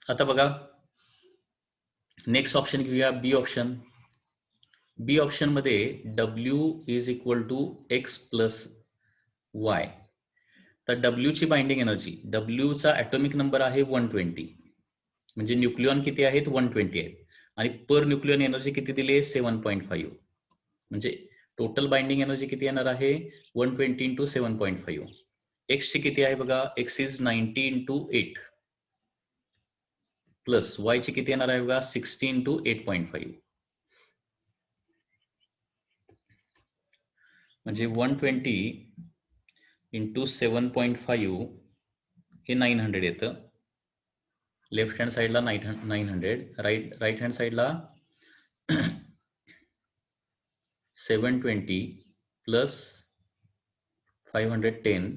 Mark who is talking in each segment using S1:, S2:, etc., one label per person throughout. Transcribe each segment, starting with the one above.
S1: आता बघा next option घेऊया बी ऑप्शन. बी ऑप्शन मध्ये W is equal to X plus Y. तर W ची बाइंडिंग एनर्जी, W चा ॲटॉमिक नंबर आहे 120, म्हणजे न्यूक्लियॉन किती आहेत 120 आहेत, आणि पर न्यूक्लियॉन एनर्जी किती दिली आहे 7.5. म्हणजे टोटल बाइंडिंग एनर्जी किती येणार आहे 120 इंटू 7.5. एक्स ची किती आहे बघा, x is 90 into 8 plus y ची किती येणार आहे बघा 60 इंटू 8.5. म्हणजे 120 इंटू 7.5 हे 900 येतं. लेफ्ट हँड साईडला 900, राईट हँड साईडला 720 प्लस 510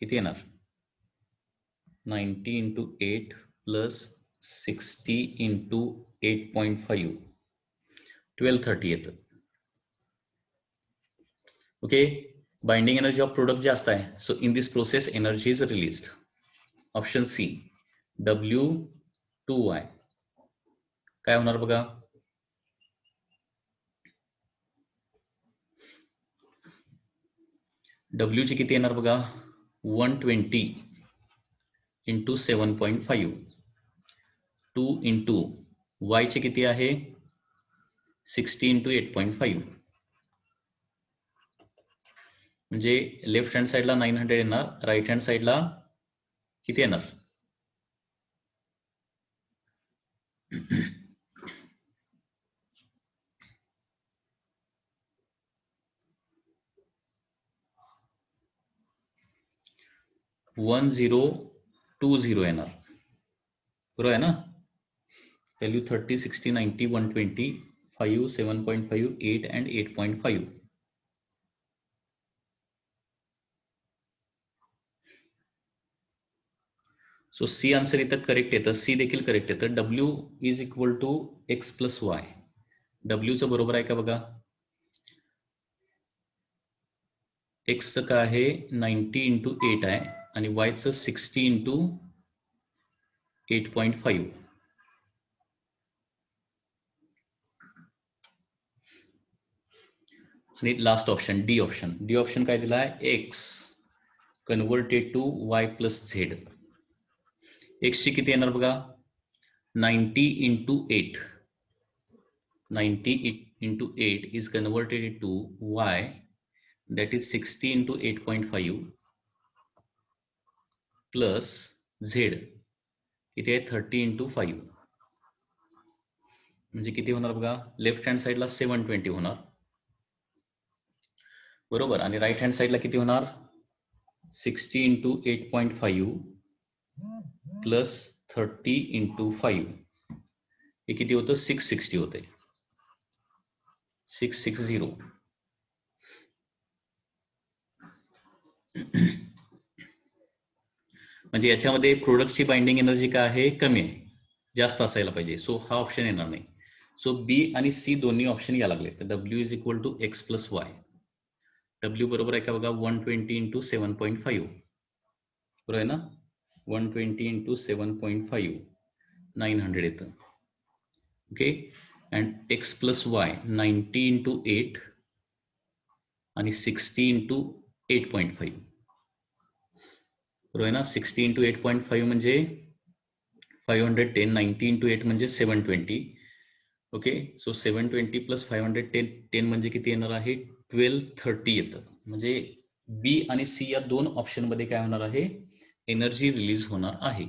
S1: किती येणार 90 इंटू 8 प्लस 60 इंटू 8.5 1230 येतं. Okay, binding energy of product जास्त आहे, so in this process energy is released. Option C W2Y काय होणार बघा, W ची किती येणार बघा 120 इंटू 7.5, 2 इंटू Y ची किती आहे 60 इंटू 8.5. म्हणजे लेफ्ट हँड साईडला 900 येणार, राईट हँड साईडला किती येणार 1020 येणार. बरोबर आहे ना. Value 30 60 90 120 5 7.5 8 and 8.5. So C answer इथं करेक्ट येतं, सी देखील करेक्ट येतं. W is equal to X plus Y. डब्ल्यूचं बरोबर आहे का बघा, एक्सचं काय आहे 90 इंटू 8 आहे आणि वायचं 60 इंटू 8.5. आणि last option D option, D option काय दिला आहे X converted to Y plus Z. एक्सची किती येणार बघा 90 into 8, 90 into 8 is converted to Y, that is 60 into 8.5 plus Z किती आहे 30 into 5. म्हणजे किती होणार बघा, लेफ्ट हँड साईडला 720 होणार बरोबर, आणि राईट हँड साईडला किती होणार 60 into 8.5 प्लस 30 into 5. हे किती होतं 660 होते, 660. म्हणजे याच्यामध्ये प्रोडक्टची बाइंडिंग एनर्जी काय आहे कमी आहे, जास्त असायला पाहिजे, सो हा ऑप्शन येणार नाही. सो बी आणि सी दोन्ही ऑप्शन या लागले. तर W is equal to X plus Y. W बरोबर आहे का बघा 120 इंटू 7.5 बरोबर आहे ना, 120 इंटू 7.5 900 येतं. Okay, and x plus Y 90 into 8 आणि 60 इंटू 8.5 बरोबर आहे ना. 60 इंटू 8.5 म्हणजे 510, 90 इंटू 8 म्हणजे 720. ओके, सो 720 प्लस 510 म्हणजे किती येणार आहे 1230 येतं. म्हणजे बी आणि सी या दोन ऑप्शन मध्ये काय होणार आहे एनर्जी रिलीज होणार आहे.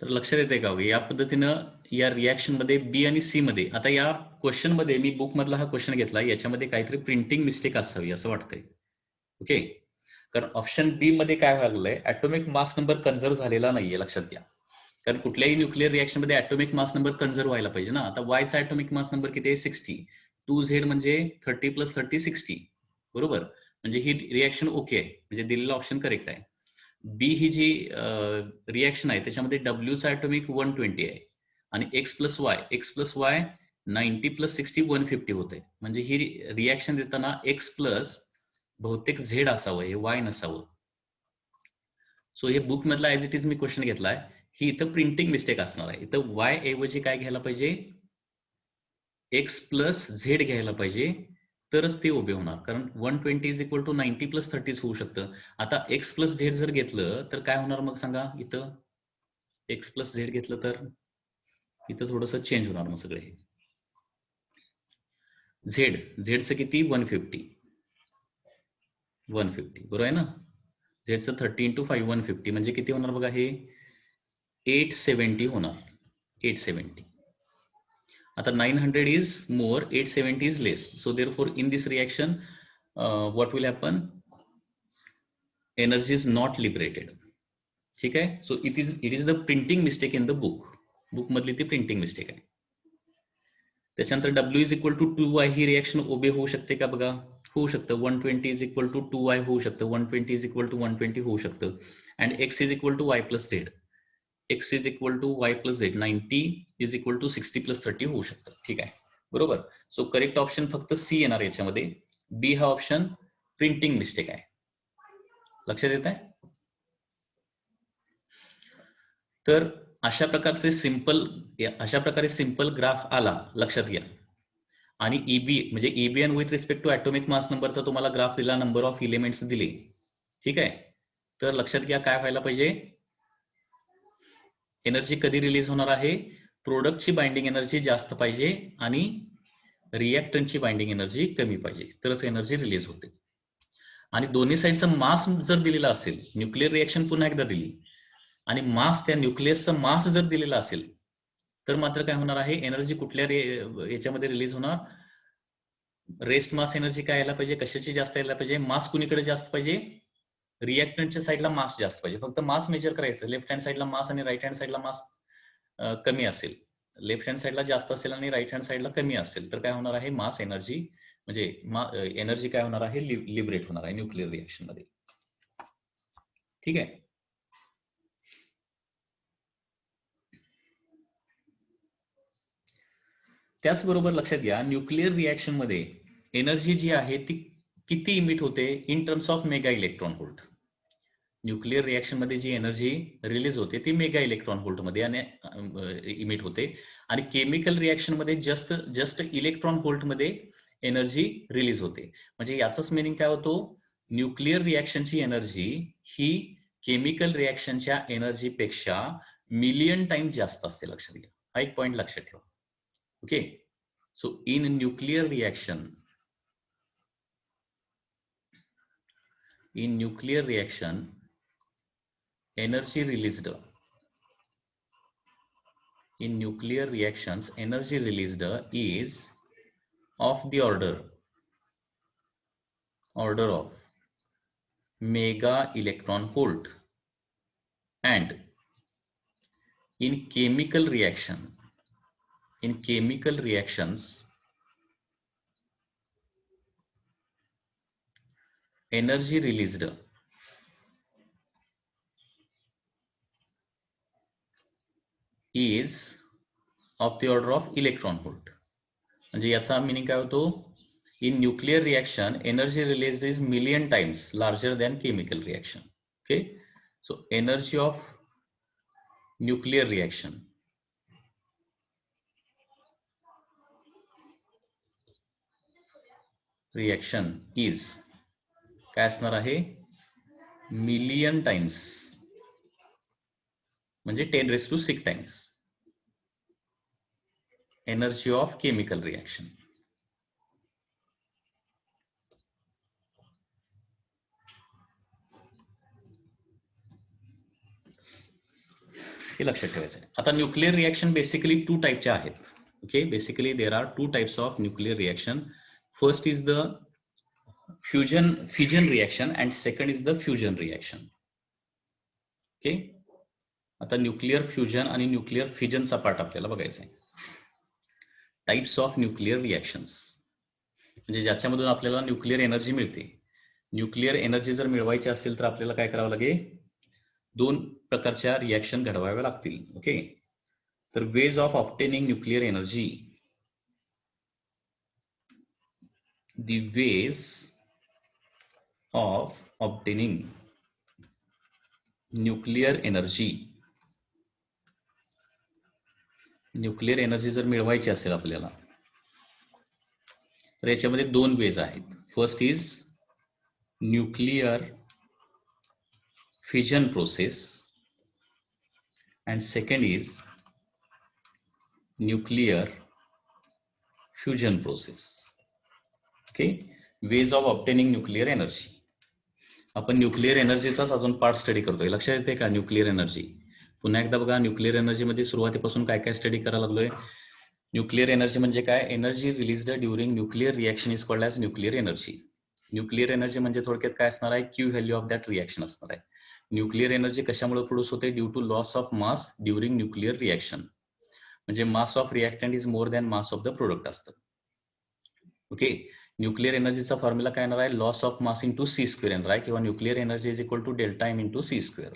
S1: तर लक्षात येते का या पद्धतीनं या रिॲक्शन मध्ये बी आणि सी मध्ये. आता या क्वेश्चन मध्ये मी बुक मधला हा क्वेश्चन घेतला, याच्यामध्ये काहीतरी प्रिंटिंग मिस्टेक असावी असं वाटतंय. ओके, कारण ऑप्शन बी मध्ये काय व्हायलंय ऍटॉमिक मास नंबर कन्झर्व झालेला नाहीये, लक्षात घ्या. कारण कुठल्याही न्यूक्लिअर रिॲक्शन मध्ये ऍटॉमिक मास नंबर कन्झर्व व्हायला पाहिजे ना. आता वायचा ऍटॉमिक मास नंबर किती आहे 60, 2Z म्हणजे 30 प्लस 30 60 बरोबर. म्हणजे ही रिॲक्शन ओके आहे, म्हणजे दिलेला ऑप्शन करेक्ट आहे. बी ही जी रिॲक्शन आहे त्याच्यामध्ये डब्ल्यूचा ऍटॉमिक 120 आहे आणि एक्स प्लस वाय 90 प्लस 60 150 होते. म्हणजे ही रिॲक्शन देताना एक्स प्लस बहुतेक झेड असावं, हे वाय नसावं. सो हे बुक मधला as it is me question घेतलाय. ही इथं प्रिंटिंग मिस्टेक असणार आहे. इथं वाय ऐवजी काय घ्यायला पाहिजे, एक्स प्लस झेड घ्यायला पाहिजे, तरच ते उभे होणार. कारण 120 इज इक्वल टू 90 प्लस 30 होऊ शकतं. आता एक्स प्लस झेड जर घेतलं तर काय होणार मग सांगा. इथं एक्स प्लस झेड घेतलं तर इथं थोडंसं चेंज होणार मग सगळे. झेडचं किती, 150 बरोबर आहे ना. झेडचं 30 इंटू 5 150 म्हणजे किती होणार बघा, हे 870 होणार. 870. आता 900 is more, 870 is less. So therefore in this reaction what will happen, energy is not liberated. ठीक आहे. So it is the printing mistake in the book मधली ती प्रिंटिंग मिस्टेक आहे. त्याच्यानंतर W is equal to 2y ही reaction उभे होऊ शकते का बघा, होऊ शकतं. 120 इज इक्वल टू 2y होऊ शकतं, 120 इज इक्वल टू 120 होऊ शकतं. And x is equal to y plus Z, x is equal to y plus Z, 90 is equal to 60 plus 30 होऊ शकतं. ठीक आहे, बरोबर. सो करेक्ट ऑप्शन फक्त सी येणार याच्यामध्ये. बी हा ऑप्शन प्रिंटिंग मिस्टेक आहे. लक्षात येत आहे. तर अशा प्रकारे सिंपल ग्राफ आला, लक्षात घ्या. आणि ईबी म्हणजे EBN with respect to atomic mass नंबरचा तुम्हाला ग्राफ दिला, नंबर ऑफ एलिमेंट्स दिले. ठीक आहे. तर लक्षात घ्या काय व्हायला पाहिजे, एनर्जी कधी रिलीज होणार आहे, प्रोडक्टची बाइंडिंग एनर्जी जास्त पाहिजे आणि रिएक्टंटची बाइंडिंग एनर्जी कमी पाहिजे, तरच एनर्जी रिलीज होते. आणि दोन्ही साईडचा मास जर दिलेला असेल, न्यूक्लिअर रिएक्शन पुन्हा एकदा दिली आणि मास, त्या न्यूक्लियसचा मास जर दिलेला असेल, तर मात्र काय होणार आहे, एनर्जी कुठल्या याच्यामध्ये रिलीज होणार, रेस्ट मास एनर्जी काय यायला पाहिजे, कशाची जास्त यायला पाहिजे, मास कुणीकडे जास्त पाहिजे, रिएक्टंटच्या साईडला मास जास्त पाहिजे. फक्त मास मेजर करायचं, लेफ्ट हँड साईडला मास आणि राईट हँड साईडला मास कमी असेल, लेफ्ट हँड साईडला जास्त असेल आणि राईट हँड साईडला कमी असेल, तर काय होणार आहे, मास एनर्जी म्हणजे एनर्जी काय होणार आहे, लिबरेट होणार आहे न्यूक्लिअर रिएक्शन मध्ये. ठीक आहे. त्याचबरोबर लक्षात घ्या, न्यूक्लिअर रिएक्शन मध्ये एनर्जी जी आहे ती किती इमिट होते, in terms of mega electron volt. Nuclear reaction मध्ये जी एनर्जी रिलीज होते ती मेगा इलेक्ट्रॉन व्होल्ट मध्ये इमिट होते. आणि केमिकल रिएक्शन मध्ये जस्ट इलेक्ट्रॉन व्होल्ट मध्ये एनर्जी रिलीज होते. म्हणजे याचाच मिनिंग काय होतो, न्यूक्लिअर रिएक्शनची एनर्जी ही केमिकल रिएक्शनच्या एनर्जी पेक्षा मिलियन टाइम जास्त असते. लक्षात घ्या, हा एक पॉइंट लक्षात ठेवा. Okay. So in nuclear reaction energy released in nuclear reactions, energy released is of the order of mega electron volt. And in chemical reactions, energy released is of the order of electron volt. म्हणजे याचा meaning काय होतो, in nuclear reaction energy released is million times larger than chemical reaction. Okay, so energy of nuclear reaction is काय असणार आहे, million times म्हणजे 10⁶ times energy of chemical reaction. हे लक्षात ठेवायचं आहे. आता न्यूक्लिअर रिएक्शन बेसिकली 2 टाईपच्या आहेत. Okay, basically there are 2 types of nuclear reaction. First is the fission reaction and second is the fusion reaction. Okay, आता न्यूक्लिअर फ्युजन आणि न्यूक्लिअर फिजनचा पार्ट आपल्याला बघायचा आहे. टाइप्स ऑफ न्यूक्लिअर रिएक्शन्स म्हणजे ज्याच्यामधून आपल्याला न्यूक्लिअर एनर्जी मिळते. न्यूक्लिअर एनर्जी जर मिळवायची असेल तर आपल्याला काय करावं लागेल, 2 प्रकारच्या रिएक्शन घडवाव्या लागतील. ओके, तर ways of obtaining nuclear energy, the ways of obtaining nuclear energy. Nuclear energy जर मिळवायची असेल आपल्याला तर याच्यामध्ये दोन वेज आहेत. First is nuclear fission process and second is nuclear fusion process. Okay, ways of obtaining nuclear energy. आपण nuclear एनर्जीचाच अजून पार्ट स्टडी करतोय. लक्षात येते का न्यूक्लिअर एनर्जी? पुन्हा एकदा बघा, न्यूक्लिअर एनर्जी मध्ये सुरुवातीपासून काय काय स्टडी करायला लागलोय. न्यूक्लिअर एनर्जी म्हणजे काय? Energy released during nuclear reaction is called as nuclear energy. Nuclear energy म्हणजे थोडक्यात काय असणार आहे? Q value of that reaction असणार आहे. न्यूक्लिअर एनर्जी कशामुळे प्रोड्यूस होते? Due to loss of mass during nuclear reaction. म्हणजे mass of reactant is more than mass of the product असतं. ओके, न्यूक्लिअर एनर्जीचा फॉर्म्युला काय येणार आहे? Loss of mass into C square येणार आहे, किंवा nuclear energy is equal to delta M into C square.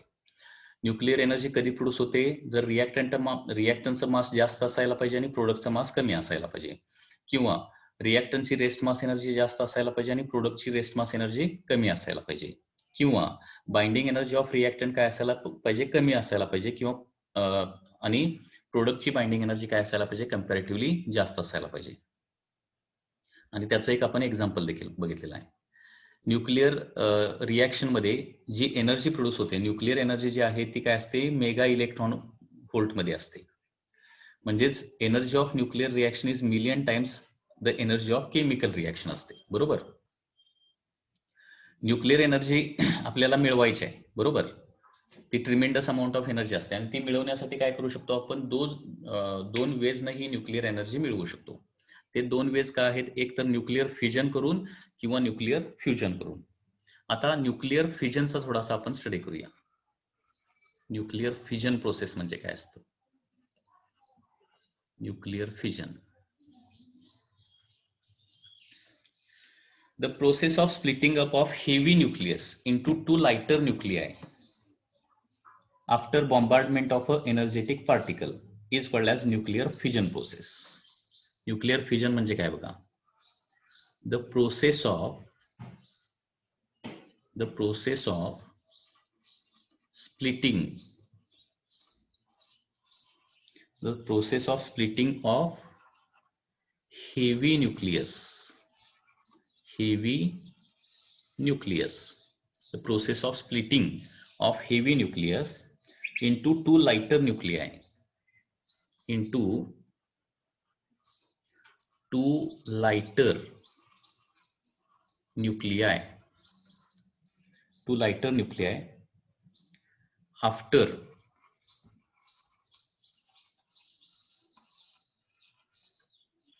S1: Nuclear energy कधी produce होते? जर रिएक्टंटचं मास जास्त असायला पाहिजे आणि प्रोडक्टचं मास कमी असायला पाहिजे, किंवा रिएक्टंटची रेस्ट मास एनर्जी जास्त असायला पाहिजे आणि प्रोडक्टची रेस्ट मास एनर्जी कमी असायला पाहिजे, किंवा बाइंडिंग एनर्जी ऑफ रिएक्टंट काय असायला पाहिजे? कमी असायला पाहिजे, किंवा आणि प्रोडक्टची बाइंडिंग एनर्जी काय असायला पाहिजे? कम्पॅरेटिव्हली जास्त असायला पाहिजे. आणि त्याचं एक आपण एक्झाम्पल देखील बघितलेलं आहे. न्यूक्लिअर रिएक्शन मध्ये जी एनर्जी प्रोड्यूस होते, न्यूक्लिअर एनर्जी जी आहे ती काय असते? मेगा इलेक्ट्रॉन व्होल्ट मध्ये असते. म्हणजेच energy of nuclear reaction is million times the energy of chemical reaction असते. बरोबर? न्यूक्लिअर एनर्जी आपल्याला मिळवायची आहे, बरोबर? ती ट्रिमेंडस अमाऊंट ऑफ एनर्जी असते, आणि ती मिळवण्यासाठी काय करू शकतो आपण? दोन वेजनं ही न्यूक्लिअर एनर्जी मिळवू शकतो. ते दोन वेज काय आहेत? एक तर न्यूक्लिअर फिजन करून किंवा न्यूक्लिअर फ्युजन करून. आता न्यूक्लिअर फिजनचा थोडासा आपण स्टडी करूया. न्यूक्लिअर फिजन प्रोसेस म्हणजे काय असतं? Nuclear fission, the process of splitting up of heavy nucleus into two lighter nuclei after bombardment of an energetic particle is called as nuclear fission process. Nuclear fission म्हणजे काय बघा? The process of splitting of heavy nucleus, the process of splitting of heavy nucleus into two lighter nuclei,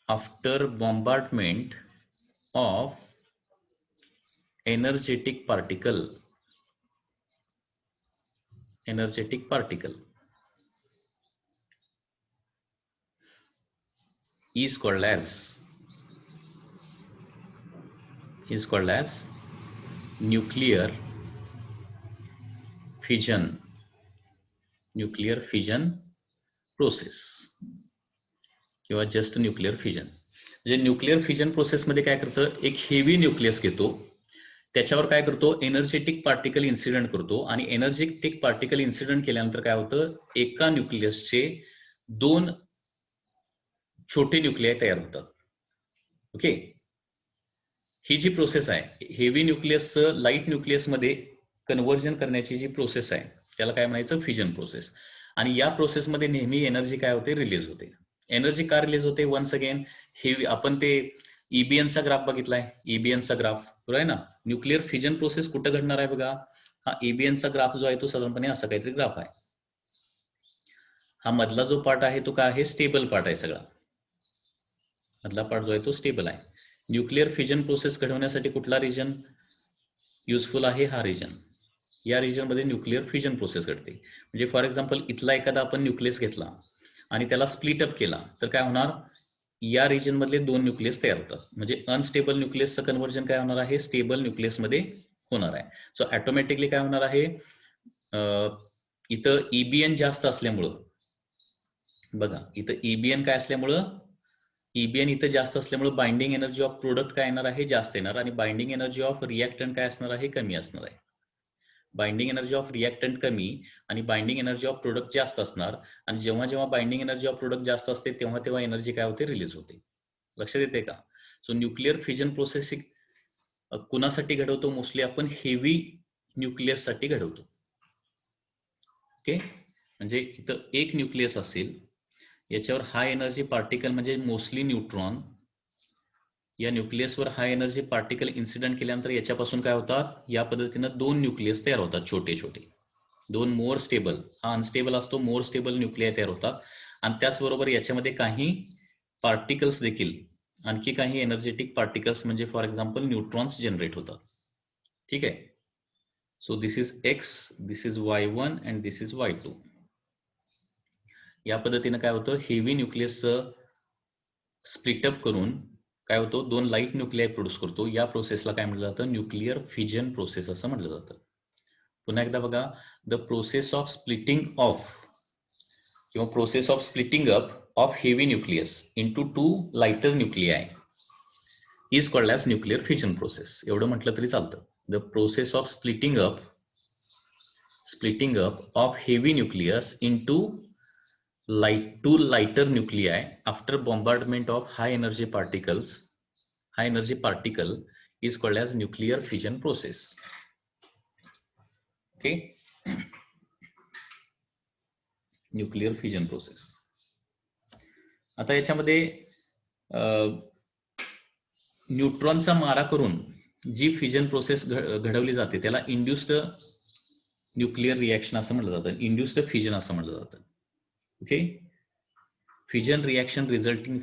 S1: after bombardment of energetic particle is called as nuclear fission process, किंवा just nuclear fission. म्हणजे nuclear fission process मध्ये काय करतं? एक heavy nucleus घेतो, त्याच्यावर काय करतो? एनर्जेटिक पार्टिकल इन्सिडेंट करतो, आणि एनर्जेटिक पार्टिकल इन्सिडेंट केल्यानंतर काय होतं? एका न्यूक्लियसचे दोन छोटे न्यूक्लियाय तयार होतात. ओके, ही जी प्रोसेस आहे, हेवी न्यूक्लियसचं लाईट न्यूक्लियस मध्ये कन्व्हर्जन करण्याची जी प्रोसेस आहे त्याला काय म्हणायचं? Fission process. आणि या प्रोसेसमध्ये नेहमी एनर्जी काय होते? रिलीज होते. एनर्जी का रिलीज होते? वन्स अगेन, हे आपण ते ईबीएनचा ग्राफ बघितलाय, ईबीएनचा ग्राफ बरोबर आहे ना? न्यूक्लिअर फिजन प्रोसेस कुठं घडणार आहे बघा? हा ईबीएनचा ग्राफ जो आहे तो साधारणपणे असा काहीतरी ग्राफ आहे. हा मधला जो पार्ट आहे तो काय आहे? स्टेबल पार्ट आहे. सगळा मधला पार्ट जो आहे तो स्टेबल आहे. न्यूक्लिअर फिजन प्रोसेस घडवण्यासाठी कुठला रिजन युजफुल आहे? हा रिजन. या रिजन मध्ये न्यूक्लिअर फिजन प्रोसेस घडते. म्हणजे फॉर एक्झाम्पल, इथला एखादा आपण न्यूक्लियस घेतला आणि त्याला स्प्लिट अप केला तर काय होणार? या रिजन मधले दोन न्यूक्लियस तयार होतात. म्हणजे अनस्टेबल न्यूक्लियसचं कन्व्हर्जन काय होणार आहे? स्टेबल न्यूक्लियस मध्ये होणार आहे. सो ऑटोमॅटिकली काय होणार आहे? इथं ईबीएन जास्त असल्यामुळं, बघा इथं ईबीएन काय असल्यामुळं EBN इथं जास्त असल्यामुळे बाइंडिंग एनर्जी ऑफ प्रोडक्ट काय येणार आहे, जास्त येणार, आणि बाइंडिंग एनर्जी ऑफ रिएक्टंट काय असणार आहे, कमी असणार आहे. बाइंडिंग एनर्जी ऑफ रिएक्टंट कमी आणि बाइंडिंग एनर्जी ऑफ प्रोडक्ट जास्त असणार, आणि जेव्हा जेव्हा बाइंडिंग एनर्जी ऑफ प्रोडक्ट जास्त असते तेव्हा तेव्हा एनर्जी काय होते, रिलीज होते. लक्षात येते का? सो न्यूक्लिअर फिजन प्रोसेस कुणासाठी घडवतो, मोस्टली आपण हेवी न्यूक्लियस साठी घडवतो. ओके, म्हणजे इथं एक न्यूक्लियस असेल, याच्यावर हाय एनर्जी पार्टिकल म्हणजे मोस्टली न्यूट्रॉन, या न्यूक्लियसवर हाय एनर्जी पार्टिकल इन्सिडेंट केल्यानंतर याच्यापासून काय होतात, या पद्धतीनं दोन न्यूक्लियस तयार होतात, छोटे छोटे दोन. मोर स्टेबल, हा अनस्टेबल असतो, मोर स्टेबल न्यूक्लिया तयार होतात, आणि त्याचबरोबर याच्यामध्ये काही पार्टिकल्स देखील, आणखी काही एनर्जेटिक पार्टिकल्स म्हणजे फॉर एक्झाम्पल न्यूट्रॉन्स जनरेट होतात. ठीक आहे. So this is x, this is y1 and this is y2. या पद्धतीनं काय होतं, हेवी न्यूक्लियस स्प्लिटअप करून काय होतो, दोन लाईट न्यूक्लियाय प्रोड्यूस करतो. या प्रोसेसला काय म्हटलं जातं, न्यूक्लिअर फिजन प्रोसेस असं म्हटलं जातं. पुन्हा एकदा बघा, the process of splitting of किंवा process of splitting up of heavy nucleus into two lighter nuclei is called as nuclear fission process. एवढं म्हटलं तरी चालतं. The process of splitting up of heavy nucleus into two lighter nuclei after bombardment of high energy particle is called as nuclear fission process. Okay, nuclear fission process. आता याच्यामध्ये न्यूट्रॉनचा मारा करून जी fission process घडवली जाते त्याला इंड्युस्ड न्यूक्लिअर रिएक्शन असं म्हटलं जातं, इंड्युस्ड फिजन असं म्हटलं जातं. Okay, fission reaction resulting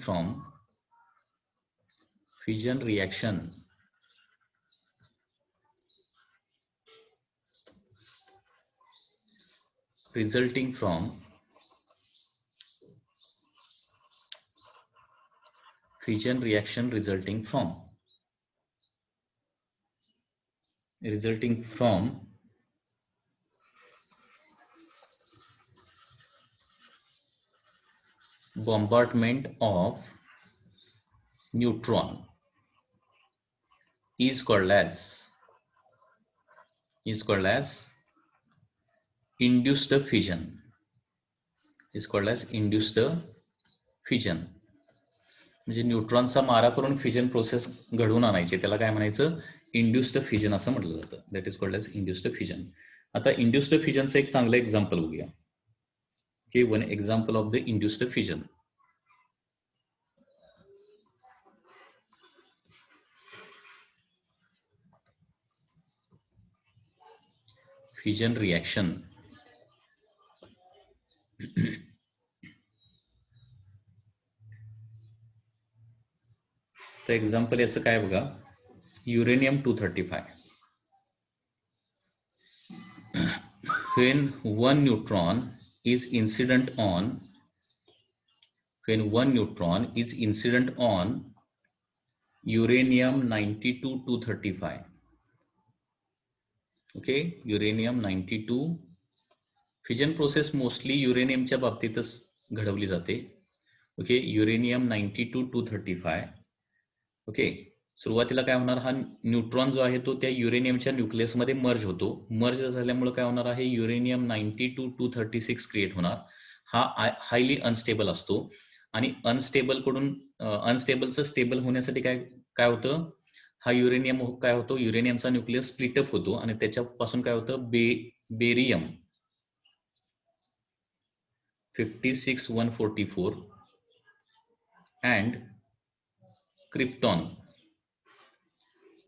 S1: from bombardment of neutron is called as induced fission. म्हणजे न्यूट्रॉनचा मारा करून फिजन प्रोसेस घडवून आणायचे, त्याला काय म्हणायचं, इंड्युस्ड फिजन असं म्हटलं जातं. That is called as induced fission. आता इंड्युस्ड फिजनचं एक चांगलं एक्झाम्पल बघूया. Okay, one example of the induced fission. Fission reaction. तर एक्झाम्पल याचं काय बघा, uranium 235. when one neutron is incident on uranium 92-235. Okay, uranium 92 fission process mostly युरेनियमच्या बाबतीतच घडवली जाते. Okay, uranium 92-235. ओके, सुरुवातीला काय होणार, हा न्यूट्रॉन जो आहे तो त्या युरेनियमच्या न्यूक्लियसमध्ये मर्ज होतो. मर्ज झाल्यामुळे काय होणार आहे, युरेनियम 92-236 क्रिएट होणार. हा हायली अनस्टेबल असतो, आणि अनस्टेबलचं स्टेबल होण्यासाठी काय होतं, हा युरेनियम काय होतो, युरेनियमचा न्यूक्लियस स्प्लिटअप होतो, आणि त्याच्यापासून काय होतं, बेरियम 56-144 अँड क्रिप्टॉन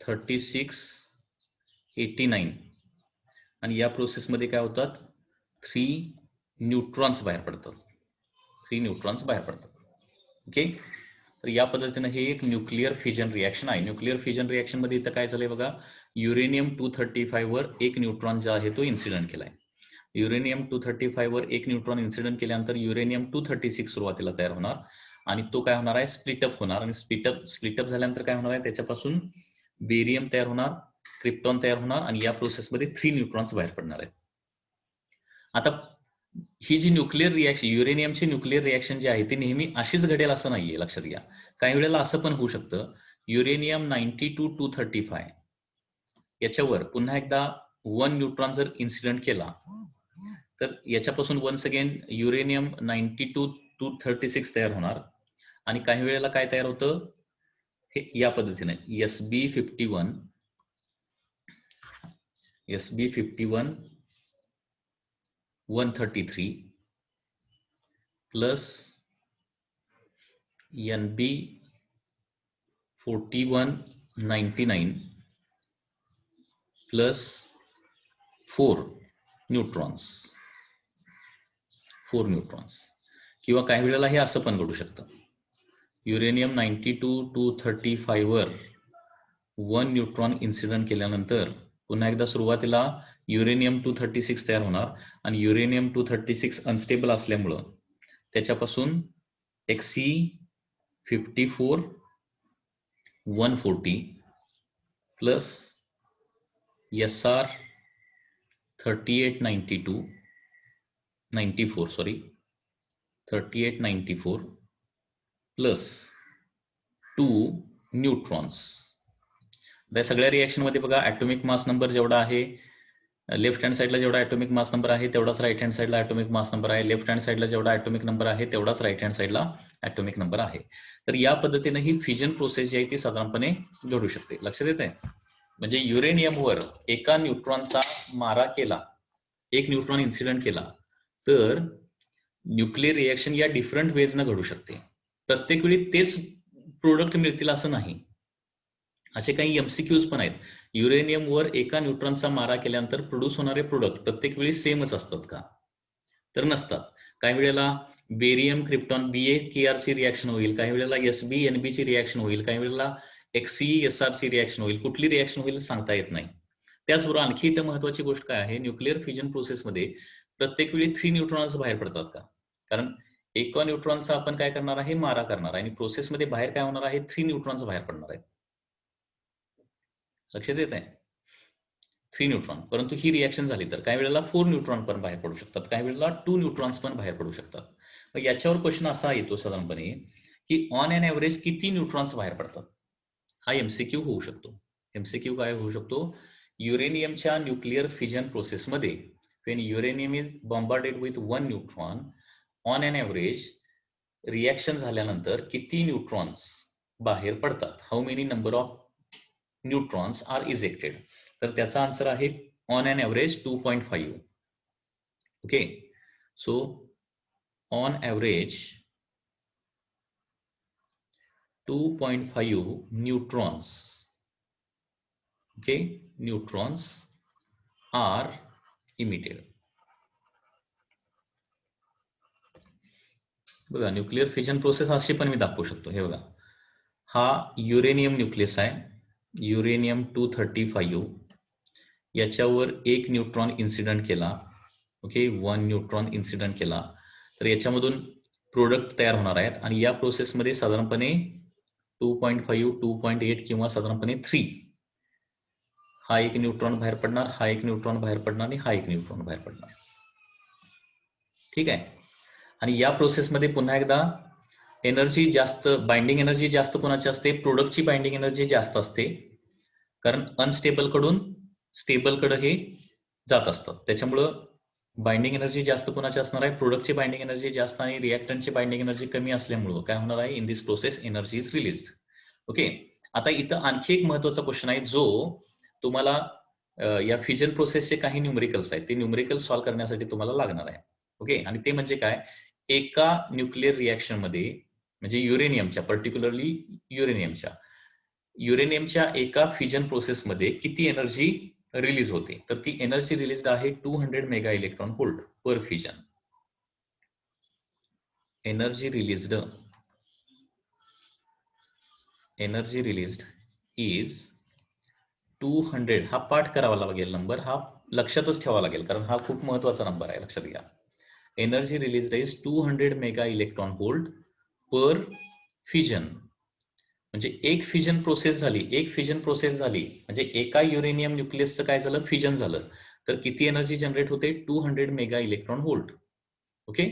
S1: 36-89, आणि या प्रोसेसमध्ये काय होतात, 3 न्यूट्रॉन्स बाहेर पडतात. ओके, तर या पद्धतीनं हे एक न्यूक्लिअर फिजन रिएक्शन आहे. न्यूक्लिअर फिजन रिएक्शन मध्ये इथं काय झालंय बघा, युरेनियम 235 वर एक न्यूट्रॉन जो आहे तो इन्सिडेंट केलाय. युरेनियम 235 वर एक न्यूट्रॉन इन्सिडेंट केल्यानंतर युरेनियम 236 सुरुवातीला तयार होणार, आणि तो काय होणार आहे, स्प्लिटअप होणार, आणि स्प्लिटअप झाल्यानंतर काय होणार आहे, त्याच्यापासून बेरियम तयार होणार, क्रिप्टॉन तयार होणार, आणि या प्रोसेसमध्ये 3 न्यूट्रॉन्स बाहेर पडणार आहेत. आता ही जी न्यूक्लिअर रिॲक्शन, युरेनियमची न्यूक्लिअर रिॲक्शन जी आहे ती नेहमी अशीच घडेल असं नाहीये, लक्षात घ्या. काही वेळेला असं पण होऊ शकतं, युरेनियम 92-235 याच्यावर पुन्हा एकदा 1 न्यूट्रॉन जर इन्सिडेंट केला, तर याच्यापासून वन्स अगेन युरेनियम 92-236 तयार होणार. आणि काही वेळेला काय तयार होतं, हे या पद्धतीने SB51 133 plus NB4199 plus 4 neutrons. किंवा काही वेळेला हे असं पण घडू शकतं, युरेनियम 92-235 वर 1 न्यूट्रॉन इन्सिडेंट केल्यानंतर पुन्हा एकदा सुरुवातीला युरेनियम 236 तयार होणार आणि युरेनियम 236 अनस्टेबल असल्यामुळं त्याच्यापासून Xe54 140 plus SR 3894 plus 2 neutrons. या सगळ्या रिएक्शन मध्ये बघा, ऍटॉमिक मास नंबर जेवढा आहे लेफ्ट हँड साईडला जेवढा ऍटॉमिक मास नंबर आहे तेवढाच राईट हँड साईडला ऍटॉमिक मास नंबर आहे. लेफ्ट हँड साईडला जेवढा ऍटॉमिक नंबर आहे तेवढाच राईट हँड साईडला ऍटॉमिक नंबर आहे. तर या पद्धतीने ही फ्युजन प्रोसेस जी आहे ती साधारणपणे घडू शकते. लक्षात येत आहे? म्हणजे युरेनियमवर एका न्यूट्रॉनचा मारा केला, एक न्यूट्रॉन इन्सिडेंट केला, तर न्यूक्लिअर रिएक्शन या डिफरंट वेजनं घडू शकते. प्रत्येक वेळी तेच प्रोडक्ट मिळतील असं नाही. असे काही एमसीक्यूज पण आहेत. युरेनियमवर एका न्यूट्रॉनचा मारा केल्यानंतर प्रोड्यूस होणारे प्रोडक्ट प्रत्येक वेळी सेमच असतात का? तर नसतात. काही वेळेला बेरियम क्रिप्टॉन BaKr ची रिएक्शन होईल, काही वेळेला SbNb ची रिएक्शन होईल, काही वेळेला XeSr ची रिएक्शन होईल. कुठली रिएक्शन होईल सांगता येत नाही. त्याचबरोबर आणखी इथं महत्वाची गोष्ट काय आहे, न्यूक्लिअर फ्युजन प्रोसेसमध्ये प्रत्येक वेळी 3 न्यूट्रॉन्स बाहेर पडतात का? कारण एका न्यूट्रॉनचा आपण काय करणार आहे, मारा करणार आहे आणि प्रोसेसमध्ये बाहेर काय होणार आहे, 3 न्यूट्रॉन्स बाहेर पडणार आहेत. लक्षात येत आहे? 3 न्यूट्रॉन. परंतु ही रिएक्शन झाली तर काही वेळेला 4 न्यूट्रॉन पण बाहेर पडू शकतात, काही वेळेला 2 न्यूट्रॉन्स पण बाहेर पडू शकतात. मग याच्यावर क्वेश्चन असा येतो साधारणपणे की ऑन एन एव्हरेज किती न्यूट्रॉन्स बाहेर पडतात, हा एमसीक्यू होऊ शकतो. एमसीक्यू काय होऊ शकतो, युरेनियमच्या न्यूक्लिअर फ्युजन प्रोसेसमध्ये when uranium is bombarded with 1 neutron on an average reaction झाल्यानंतर किती न्यूट्रॉन्स बाहेर पडतात, how many number of neutrons are ejected. तर त्याचा आन्सर आहे on an average 2.5. Okay, so on average 2.5 neutrons, okay, neutrons are emitted. बघा, nuclear fusion process अशी पण मी दाखवू शकतो. हे बघा, हा युरेनियम न्यूक्लियस आहे, युरेनियम 235. याच्यावर एक न्यूट्रॉन इन्सिडेंट केला, ओके, 1 न्यूट्रॉन इन्सिडेंट केला, तर याच्यामधून प्रोडक्ट तयार होणार आहेत आणि या प्रोसेसमध्ये साधारणपणे 2.5, 2.8 किंवा साधारणपणे 3 हा एक न्यूट्रॉन बाहेर पडणार, हा एक न्यूट्रॉन बाहेर पडणार आणि हा एक न्यूट्रॉन बाहेर पडणार. ठीक आहे. आणि या प्रोसेसमध्ये पुन्हा एकदा एनर्जी जास्त, बाइंडिंग एनर्जी जास्त कोणाची असते, प्रोडक्टची बाइंडिंग एनर्जी जास्त असते, कारण अनस्टेबल कडून स्टेबल कडे हे जात असतात. त्याच्यामुळं बाइंडिंग एनर्जी जास्त कोणाची असणार आहे, प्रोडक्टची बाइंडिंग एनर्जी जास्त आणि रिएक्टंटची बाइंडिंग एनर्जी कमी असल्यामुळं काय होणार आहे, in this process energy is released. Okay, आता इथं आणखी एक महत्वाचा क्वेश्चन आहे जो तुम्हाला या फ्युजन प्रोसेसचे काही न्यूमेरिकल्स आहेत, ते न्यूमेरिकल सॉल्व्ह करण्यासाठी तुम्हाला लागणार आहे. ओके, आणि ते म्हणजे काय, एका न्यूक्लिअर रिएक्शन मध्ये म्हणजे युरेनियमच्या, पर्टिक्युलरली युरेनियमच्या एका फ्युजन प्रोसेसमध्ये किती एनर्जी रिलीज होते, तर ती एनर्जी रिलीज आहे 200 mega electron volt per fusion. Energy released is 200. हा पाठ करावा लागेल नंबर, हा लक्षातच ठेवावा लागेल कारण हा खूप महत्वाचा नंबर आहे, लक्षात घ्या. Energy released is 200 mega electron volt per fusion. म्हणजे एक फ्युजन प्रोसेस झाली म्हणजे एका युरेनियम न्यूक्लियसचं काय झालं, फ्युजन झालं, तर किती एनर्जी जनरेट होते, 200 मेगा इलेक्ट्रॉन व्होल्ट. ओके,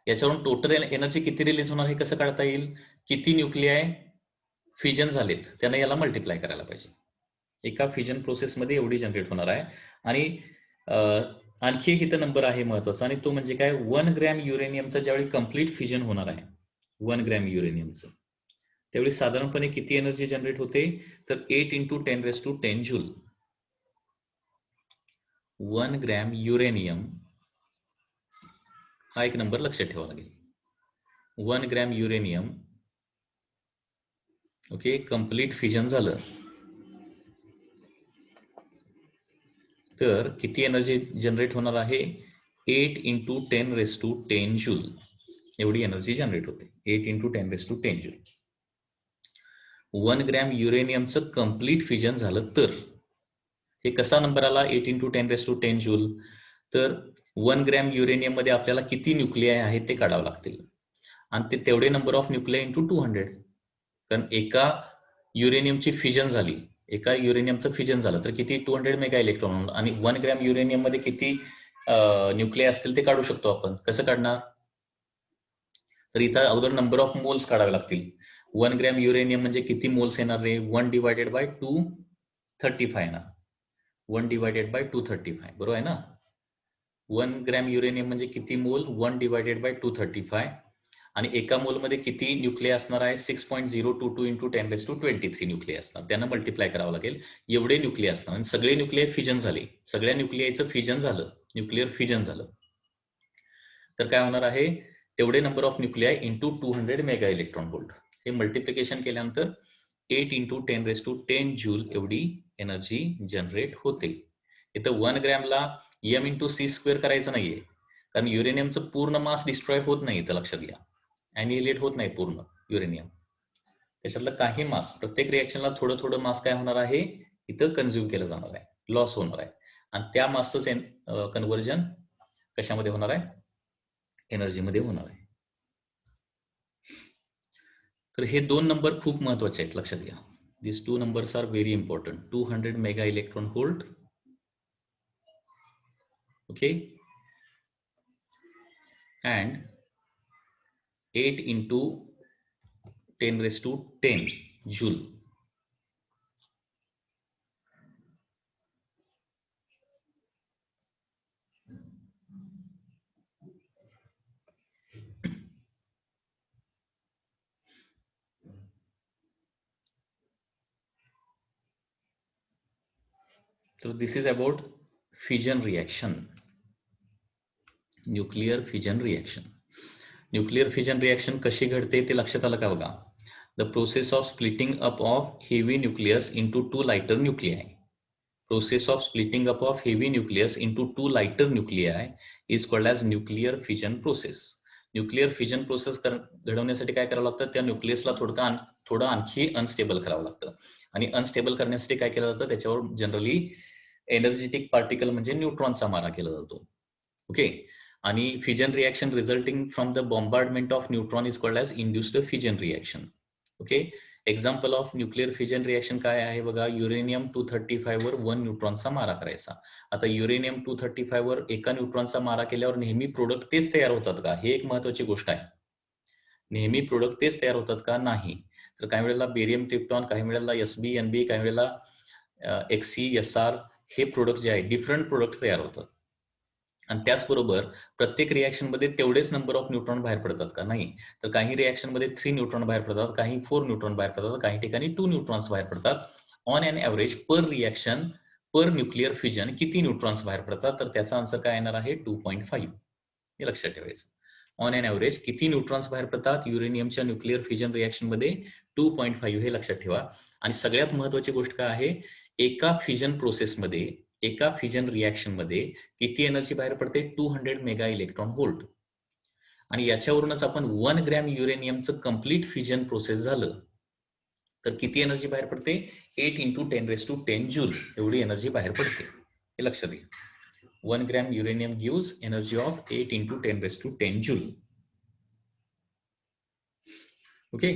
S1: याच्यावरून टोटल एनर्जी किती रिलीज होणार हे कसं काढता येईल? किती न्यूक्लियाय फ्युजन झालेत त्यांना याला मल्टिप्लाय करायला पाहिजे. एका फ्युजन प्रोसेसमध्ये एवढी जनरेट होणार आहे. आणि आणखी एक इथं नंबर आहे महत्वाचा, आणि तो म्हणजे काय? 1 ग्रॅम युरेनियमचं ज्यावेळी कम्प्लीट फ्युजन होणार आहे 1 ग्रॅम युरेनियमचं, त्यावेळी साधारणपणे किती एनर्जी जनरेट होते? तर 8 × 10⁻10 जूल. 1 ग्रॅम युरेनियम हा एक नंबर लक्षात ठेवावा लागेल. 1 gram uranium, okay, complete fusion झालं तर किती एनर्जी जनरेट होणार आहे? 8 × 10⁻10 जूल एवढी एनर्जी जनरेट होते. 8 × 10⁻10 जूल. 1 ग्रॅम युरेनियमचं कम्प्लीट फ्युजन झालं तर हे कसा नंबर आला 8 × 10⁻10 जूल? तर 1 ग्रॅम युरेनियम मध्ये आपल्याला किती न्यूक्लियाय आहेत ते काढावं लागतील, आणि ते तेवढे नंबर ऑफ न्यूक्लियाय इंटू 200. कारण एका युरेनियमची फ्युजन झाली, एका युरेनियमचं फ्युजन झालं तर किती? 200 मेगा इलेक्ट्रॉन. आणि 1 ग्रॅम युरेनियम मध्ये किती न्यूक्लियाय असतील ते काढू शकतो आपण. कसं काढणार? तर इथं अगोदर नंबर ऑफ मोल्स काढावे लागतील. 1 ग्रॅम युरेनियम म्हणजे किती मोल्स येणार रे? 1 / 235 ना. 1 / 235 बरोबर आहे ना. 1 ग्रॅम युरेनियम म्हणजे किती मोल? 1 / 235. आणि एका मोलमध्ये किती न्यूक्लियाय असणार आहे? 6.022 × 10⁻23 न्यूक्लियाय असणार. त्यांना मल्टिप्लाय करावं लागेल. एवढे न्यूक्लियाय असणार आणि सगळे न्यूक्लियाय फ्युजन झाले. सगळ्या न्यूक्लियायचं फ्युजन झालं, न्यूक्लिअर फ्युजन झालं तर काय होणार आहे? तेवढे number of nuclei into 200 mega electron volt. हे मल्टिप्लिकेशन केल्यानंतर 8 × 10⁻10 जूल एवढी एनर्जी जनरेट होते. इथं 1 ग्रॅमला m × c² करायचं नाहीये, कारण युरेनियमचं पूर्ण मास डिस्ट्रॉय होत नाही. इथं लक्षात घ्या, अॅनिहिलेट होत नाही पूर्ण युरेनियम. त्याच्यातलं काही मास, प्रत्येक रिएक्शनला थोडं थोडं मास काय होणार आहे? इथं कन्झ्युम केलं जाणार आहे, लॉस होणार आहे. आणि त्या मासचं कन्व्हर्जन कशामध्ये होणार आहे? एनर्जीमध्ये होणार आहे. तर हे दोन नंबर खूप महत्वाचे आहेत, लक्षात घ्या. This 2 numbers are very important. 200 mega electron volt, okay, and 8 × 10⁻10 joule. So this is about fusion reaction, nuclear fusion reaction. Nuclear fusion reaction कशी घडते ते लक्षात आलं का? बघा. The process of splitting up of heavy nucleus into 2 lighter nuclei. Process of splitting up of heavy nucleus into 2 lighter nuclei is called as nuclear fusion process. Nuclear fusion process घडवण्यासाठी काय करावं लागतं? त्या न्यूक्लियसला थोडं आणखी अनस्टेबल करावं लागतं. आणि अनस्टेबल करण्यासाठी काय केलं जातं? त्याच्यावर जनरली एनर्जेटिक पार्टिकल म्हणजे न्यूट्रॉनचा मारा केला जातो. ओके. आणि fusion reaction resulting from the bombardment of neutron is called as induced fusion reaction. Okay. Example of nuclear fusion reaction काय आहे बघा? युरेनियम 235 वर 1 न्यूट्रॉनचा मारा करायचा. आता युरेनियम 235 वर एका न्यूट्रॉनचा मारा केल्यावर नेहमी प्रोडक्ट तेच तयार होतात का? हे एक महत्वाची गोष्ट आहे. नेहमी प्रोडक्ट तेच तयार होतात का? नाही. तर काही वेळेला बेरियम ट्रिप्टॉन, काही वेळेला SB NB, काही वेळेला XC SR हे प्रोडक्ट जे आहे डिफरंट प्रोडक्ट तयार होतात. आणि त्याचबरोबर प्रत्येक रिएक्शन मध्ये तेवढेच नंबर ऑफ न्यूट्रॉन बाहेर पडतात का? नाही. तर काही रिएक्शन मध्ये 3 न्यूट्रॉन बाहेर पडतात, काही 4 न्यूट्रॉन बाहेर पडतात, काही ठिकाणी 2 न्यूट्रॉन्स बाहेर पडतात. On an average per reaction per nuclear fusion किती न्यूट्रॉन्स बाहेर पडतात? तर त्याचा आन्सर काय येणार आहे? 2.5. हे लक्षात ठेवायचं. ऑन एन एव्हरेज किती न्यूट्रॉन्स बाहेर पडतात युरेनियमच्या न्यूक्लिअर फ्युजन रिएक्शन मध्ये? 2.5 हे लक्षात ठेवा. आणि सगळ्यात महत्वाची गोष्ट काय आहे? एका फ्युजन प्रोसेसमध्ये, एका फ्युजन रिएक्शन मध्ये किती एनर्जी बाहेर पडते? 200 मेगा इलेक्ट्रॉन व्होल्ट. आणि याच्यावरूनच आपण 1 ग्रॅम युरेनियमचं कम्प्लीट फ्युजन प्रोसेस झालं तर किती एनर्जी बाहेर पडते? 8 × 10⁻10 जूल एवढी एनर्जी बाहेर पडते. हे लक्षात घ्या. 1 gram uranium gives energy of 8 × 10⁻10 joule. Okay.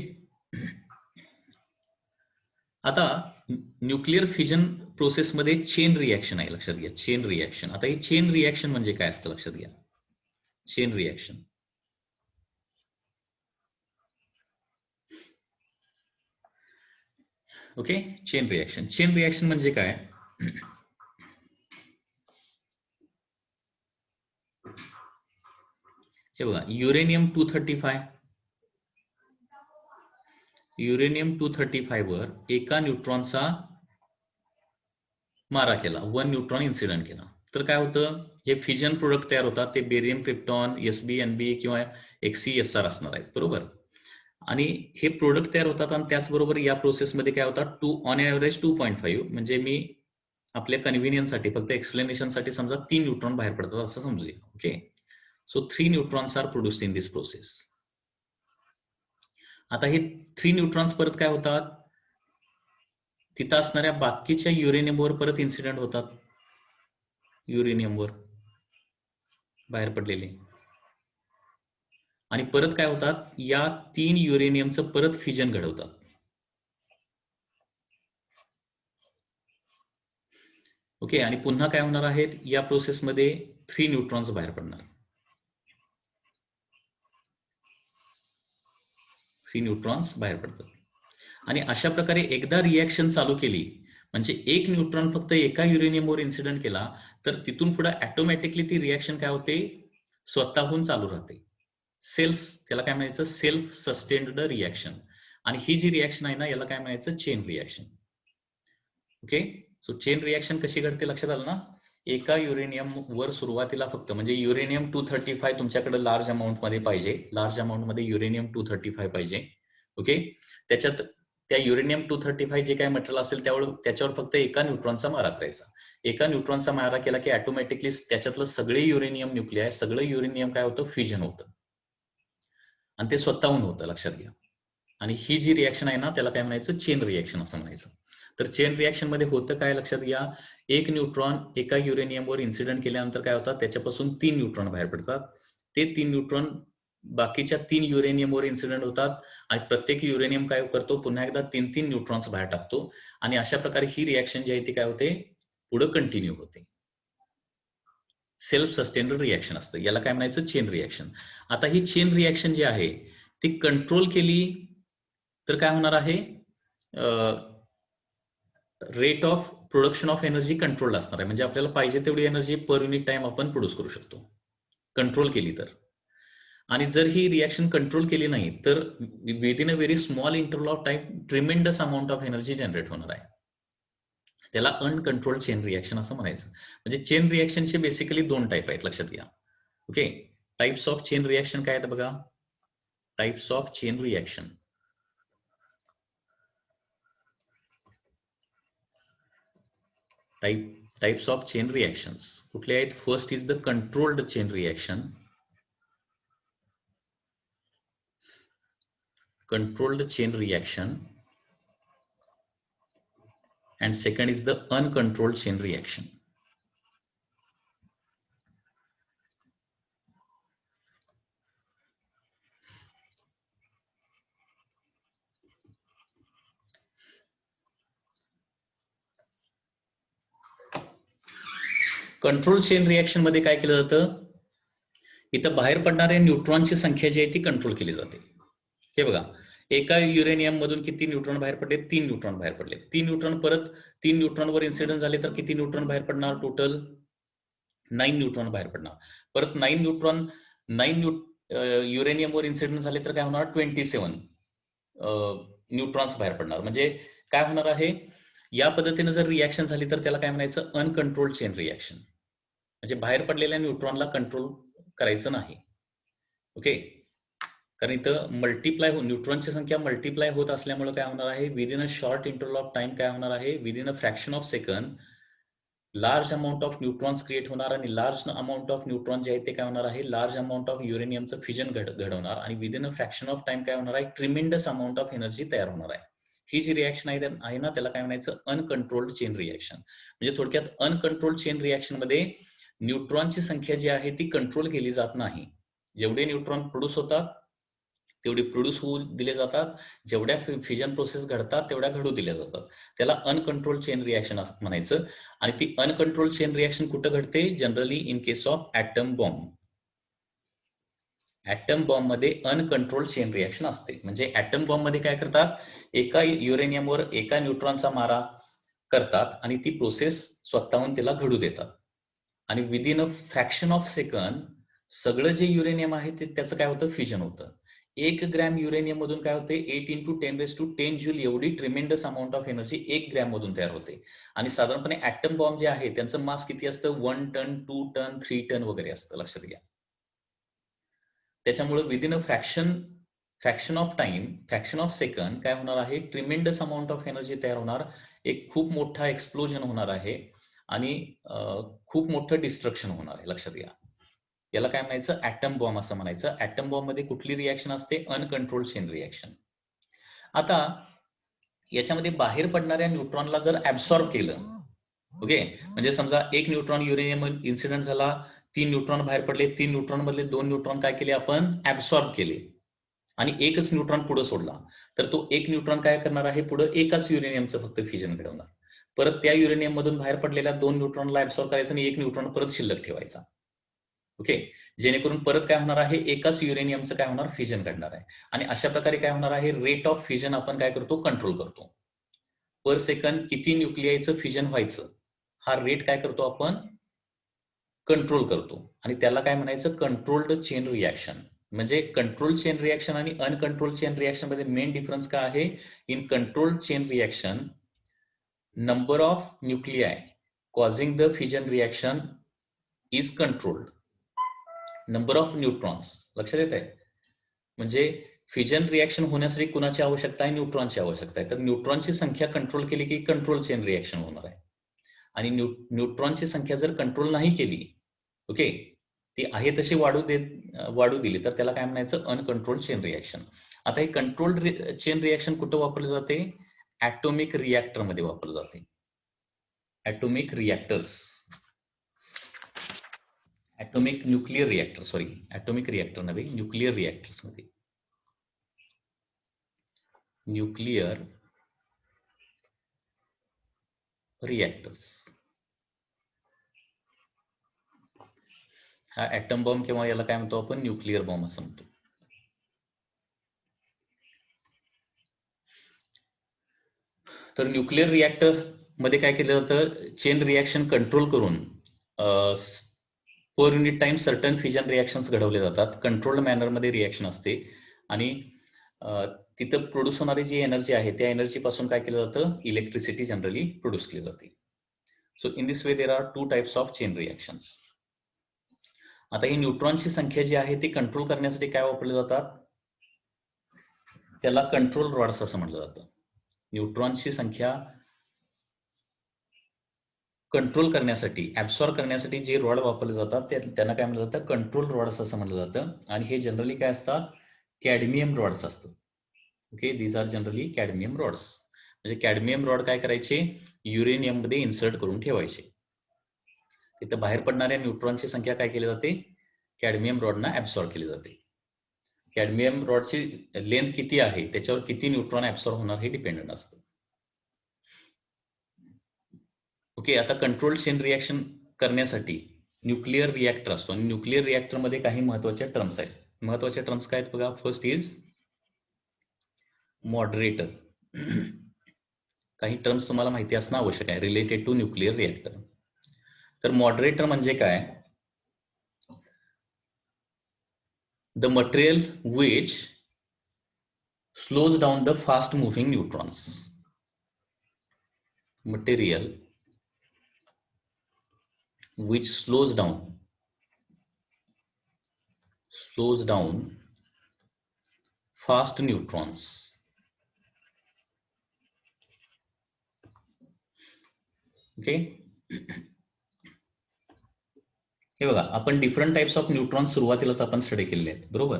S1: आता न्यूक्लिअर फ्युजन प्रोसेसमध्ये चेन रिएक्शन आहे, लक्षात घ्या. Chain reaction. आता ही चेन रिएक्शन म्हणजे काय असतं लक्षात घ्या. Chain reaction. Okay, chain reaction. Chain reaction म्हणजे काय? हे बघा, युरेनियम 235 वर एका न्यूट्रॉनचा मारा केला, 1 न्यूट्रॉन इन्सिडेंट केला, तर काय होतं? हे फिजन प्रोडक्ट तयार होतात, ते बेरियम, क्रिप्टॉन, एसबी, एनबी किंवा एक्सीएसआर असणार आहेत, बरोबर. आणि हे प्रोडक्ट तयार होतात आणि त्याचबरोबर या प्रोसेसमध्ये काय होतात, ऑन एव्हरेज 2.5, म्हणजे मी आपल्या कन्व्हिनियन्ससाठी फक्त एक्सप्लेनेशनसाठी समजा 3 न्यूट्रॉन बाहेर पडतात असं समजूया. Okay, so 3 neutrons are produced in this process. आता हे 3 न्यूट्रॉन्स परत काय होतात, तिथं असणाऱ्या बाकीच्या युरेनियमवर परत इन्सिडेंट होतात, युरेनियमवर बाहेर पडलेले, आणि परत काय होतात, या 3 युरेनियमचं परत फ्युजन घडवतात. ओके, आणि पुन्हा काय होणार आहेत, या प्रोसेसमध्ये 3 न्यूट्रॉन्स बाहेर पडणार, 3 न्यूट्रॉन्स बाहेर पडतात. आणि अशा प्रकारे एकदा रिएक्शन चालू केली, म्हणजे एक न्यूट्रॉन फक्त एका युरेनियमवर इन्सिडेंट केला, तर तिथून पुढे ऑटोमॅटिकली ती रिएक्शन काय होते, स्वतःहून चालू राहते. त्याला काय म्हणायचं, सेल्फ सस्टेन्ड रिएक्शन. आणि ही जी रिएक्शन आहे ना, याला काय म्हणायचं, chain reaction. Okay, so chain reaction कशी घडते लक्षात आलं ना. एका युरेनियम वर सुरुवातीला फक्त, म्हणजे युरेनियम 235 तुमच्याकडे लार्ज अमाऊंट मध्ये पाहिजे, लार्ज अमाऊंट मध्ये युरेनियम 235 पाहिजे. ओके, त्याच्यात त्या युरेनियम 235 जे काय मटेरियल असेल त्याच्यावर फक्त एका न्यूट्रॉनचा मारा करायचा. एका न्यूट्रॉनचा मारा केला की ऑटोमॅटिकली त्याच्यातलं सगळे युरेनियम न्यूक्लियाय, सगळं युरेनियम काय होतं, फ्युजन होतं, आणि ते स्वतःहून होतं, लक्षात घ्या. आणि ही जी रिएक्शन आहे ना, त्याला काय म्हणायचं, चेन रिएक्शन असं म्हणायचं. तर चेन रिएक्शन मध्ये होतं काय, लक्षात घ्या, एक न्यूट्रॉन एका युरेनियमवर इन्सिडेंट केल्यानंतर काय होतात, त्याच्यापासून 3 न्यूट्रॉन बाहेर पडतात. ते 3 न्यूट्रॉन बाकीच्या 3 युरेनियमवर इन्सिडेंट होतात, आणि प्रत्येक युरेनियम काय करतो, पुन्हा एकदा 3 न्यूट्रॉन्स बाहेर टाकतो, आणि अशा प्रकारे ही रिएक्शन जी आहे ती काय होते, पुढे कंटिन्यू होते. सेल्फ सस्टेन्ड रिएक्शन असतं, याला काय म्हणायचं, चेन रिएक्शन. आता ही चेन रिएक्शन जी आहे ती कंट्रोल केली तर काय होणार आहे, rate of production of energy control असणार आहे, म्हणजे आपल्याला पाहिजे तेवढी एनर्जी पर युनिट टाइम आपण प्रोड्यूस करू शकतो, कंट्रोल केली तर. आणि जर ही रिएक्शन कंट्रोल केली नाही तर within a very small interval of time tremendous amount of energy generate होणार आहे. त्याला अनकंट्रोल्ड चेन रिएक्शन असं म्हणायचं. म्हणजे चेन रिएक्शनचे बेसिकली 2 टाईप आहेत, लक्षात घ्या. Okay, types of chain reaction काय आहेत बघा, types of chain reaction. Types of chain reactions कुठले आहेत, first is the controlled chain reaction, controlled chain reaction, and second is the uncontrolled chain reaction. Control chain reaction मध्ये काय केलं जातं, इथं बाहेर पडणाऱ्या न्यूट्रॉनची संख्या जी आहे ती कंट्रोल केली जाते. हे बघा, एका युरेनियम मधून किती न्यूट्रॉन बाहेर पडले, 3 न्यूट्रॉन बाहेर पडले. 3 न्यूट्रॉन परत 3 न्यूट्रॉन वर इन्सिडेंट झाले तर किती न्यूट्रॉन बाहेर पडणार, टोटल 9 न्यूट्रॉन बाहेर पडणार. परत 9 युरेनियम वर इन्सिडेंट झाले तर काय होणार, 27 न्यूट्रॉन्स बाहेर पडणार. म्हणजे काय होणार आहे, या पद्धतीने जर रिएक्शन झाली तर त्याला काय म्हणायचं, अनकंट्रोल्ड चेन रिएक्शन. म्हणजे बाहेर पडलेल्या न्यूट्रॉनला कंट्रोल करायचं नाही. ओके, कारण इथं न्यूट्रॉनची संख्या मल्टिप्लाय होत असल्यामुळे काय होणार आहे, within a short interval of time काय होणार आहे, within a fraction of second large amount of neutrons create होणार, आणि लार्ज अमाऊंट ऑफ न्यूट्रॉन जे आहे ते काय होणार आहे, लार्ज अमाऊंट ऑफ युरेनियमचं फ्युजन घडवणार, आणि within a fraction of time काय होणार आहे, ट्रिमेंडस अमाऊंट ऑफ एनर्जी तयार होणार आहे. ही जी रिएक्शन आहे ना, त्याला काय म्हणायचं, अनकंट्रोल्ड चेन रिएक्शन. म्हणजे थोडक्यात अनकंट्रोल्ड चेन रिएक्शन मध्ये न्यूट्रॉनची संख्या जी आहे ती कंट्रोल केली जात नाही. जेवढे न्यूट्रॉन प्रोड्यूस होतात तेवढे प्रोड्यूस होऊ दिले जातात, जेवढ्या फ्युजन प्रोसेस घडतात तेवढ्या घडू दिल्या जातात. त्याला अनकंट्रोल चेन रिएक्शन असं म्हणायचं. आणि ती अनकंट्रोल चेन रिएक्शन कुठं घडते, generally in case of atom bomb. Atom bomb मध्ये अनकंट्रोल चेन रिॲक्शन असते. म्हणजे ऍटम बॉम्ब मध्ये काय करतात, एका युरेनियमवर एका न्यूट्रॉनचा मारा करतात आणि ती प्रोसेस स्वतःहून तिला घडू देतात आणि within a fraction of second सगळं जे युरेनियम आहे ते त्याचं काय होतं, फ्युजन होतं. 1 ग्रॅम युरेनियम मधून काय होते, 8 × 10⁻10 ज्यूल एवढी tremendous amount of energy 1 gram मधून तयार होते. आणि साधारणपणे ऍटम बॉम्ब जे आहे त्यांचं मास किती असतं, 1 टन, 2 टन, 3 टन वगैरे असतं, लक्षात घ्या. त्याच्यामुळे within a fraction of time, fraction of second काय होणार आहे, ट्रिमेंडस अमाऊंट ऑफ एनर्जी तयार होणार, एक खूप मोठा एक्सप्लोजन होणार आहे आणि खूप मोठं डिस्ट्रक्शन होणार आहे, लक्षात घ्या. याला काय म्हणायचं, ऍटम बॉम्ब असं म्हणायचं. ऍटम बॉम्ब मध्ये कुठली रिॲक्शन असते, अनकंट्रोल्ड चेन रिॲक्शन. आता याच्यामध्ये बाहेर पडणाऱ्या न्यूट्रॉनला जर ऍब्सॉर्ब केलं, ओके, म्हणजे समजा एक न्यूट्रॉन युरेनियम इन्सिडेंट झाला, 3 न्यूट्रॉन बाहेर पडले, 3 न्यूट्रॉन मधले 2 न्यूट्रॉन काय केले आपण, ऍब्सॉर्ब केले आणि एकच न्यूट्रॉन पुढे सोडला, तर तो एक न्यूट्रॉन काय करणार आहे, पुढे एकाच युरेनियमचं फक्त फ्युजन घडवणार. परत त्या युरेनियम मधून बाहेर पडलेल्या 2 न्यूट्रॉनला ऍब्सॉर्ब करायचं आणि एक न्यूट्रॉन परत शिल्लक ठेवायचा. ओके, जेणेकरून परत काय होणार आहे, एकाच युरेनियमचं काय होणार, फ्युजन घडणार आहे. आणि अशा प्रकारे काय होणार आहे, रेट ऑफ फ्युजन आपण काय करतो, कंट्रोल करतो. पर सेकंद किती न्यूक्लियाचं फ्युजन व्हायचं हा रेट काय करतो आपण, कंट्रोल करतो. आणि त्याला काय म्हणायचं, कंट्रोल्ड चेन रिॲक्शन. म्हणजे कंट्रोल चेन रिॲक्शन आणि अनकंट्रोल चेन रिॲक्शन मध्ये मेन डिफरन्स काय आहे, in controlled chain reaction number of nuclei causing the fusion reaction is controlled, number of neutrons, लक्षात येत आहे. म्हणजे फ्युजन रिॲक्शन होण्यासाठी कुणाची आवश्यकता आहे, न्यूट्रॉनची आवश्यकता आहे. तर न्यूट्रॉनची संख्या कंट्रोल केली की कंट्रोल चेन रिॲक्शन होणार आहे. आणि न्यूट्रॉनची संख्या जर कंट्रोल नाही केली, ओके, ती आहे तशी वाढू दिली, तर त्याला काय म्हणायचं, अनकंट्रोल्ड चेन रिॲक्शन. आता हे कंट्रोल्ड चेन रिॲक्शन कुठं वापरलं जाते, ऍटोमिक रिॲक्टर मध्ये वापरलं जाते. Atomic reactors, atomic nuclear reactor, sorry atomic reactor नव्हे, न्यूक्लिअर रिॲक्टर्स मध्ये, न्यूक्लिअर रिॲक्टर्स. हा ऍटम बॉम्ब किंवा याला काय म्हणतो आपण, न्यूक्लिअर बॉम्ब असं म्हणतो. तर न्यूक्लिअर रिॲक्टर मध्ये काय केलं जातं, चेन रिॲक्शन कंट्रोल करून per unit time certain fusion reactions घडवले जातात. कंट्रोल्ड मॅनरमध्ये रिॲक्शन असते आणि तिथं प्रोड्यूस होणारी जी एनर्जी आहे त्या एनर्जी पासून काय केलं जातं, इलेक्ट्रिसिटी जनरली प्रोड्यूस केली जाते. So in this way there are 2 types of chain reactions. आता ही न्यूट्रॉनची संख्या जी आहे ती कंट्रोल करण्यासाठी काय वापरले जातात, त्याला कंट्रोल रॉड्स असं म्हटलं जातं. न्यूट्रॉनची संख्या कंट्रोल करण्यासाठी, ऍब्सॉर्ब करण्यासाठी जे रॉड वापरले जातात त्यांना काय म्हटलं जातं, कंट्रोल रॉड्स असं म्हटलं जातं. आणि हे जनरली काय असतात, कॅडमियम रॉड्स असतात. Okay, these are generally cadmium rods. म्हणजे कॅडमियम रॉड काय करायचे, युरेनियम मध्ये इन्सर्ट करून ठेवायचे. तिथं बाहेर पडणाऱ्या न्यूट्रॉनची संख्या काय केली जाते, कॅडमियम रॉडना ऍब्सॉर्ब केली जाते. कॅडमियम रॉडची लेंथ किती आहे त्याच्यावर किती न्यूट्रॉन ऍब्सॉर्ब होणार हे डिपेंडंट असतं. ओके, आता कंट्रोल चेन रिॲक्शन करण्यासाठी न्यूक्लिअर रिॲक्टर असतो आणि न्यूक्लिअर रिॲक्टर मध्ये काही महत्वाच्या टर्म्स आहेत. महत्वाच्या टर्म्स काय आहेत बघा. First is moderator. काही टर्म्स तुम्हाला माहिती असणं आवश्यक आहे रिलेटेड टू न्यूक्लिअर रिॲक्टर. तर मॉडरेटर म्हणजे काय, the material which slows down the fast moving neutrons. Material which slows down fast neutrons. Okay, हे बघा आपण डिफरंट टाइप्स ऑफ न्यूट्रॉन सुरुवातीलाच आपण स्टडी केलेले आहेत, बरोबर.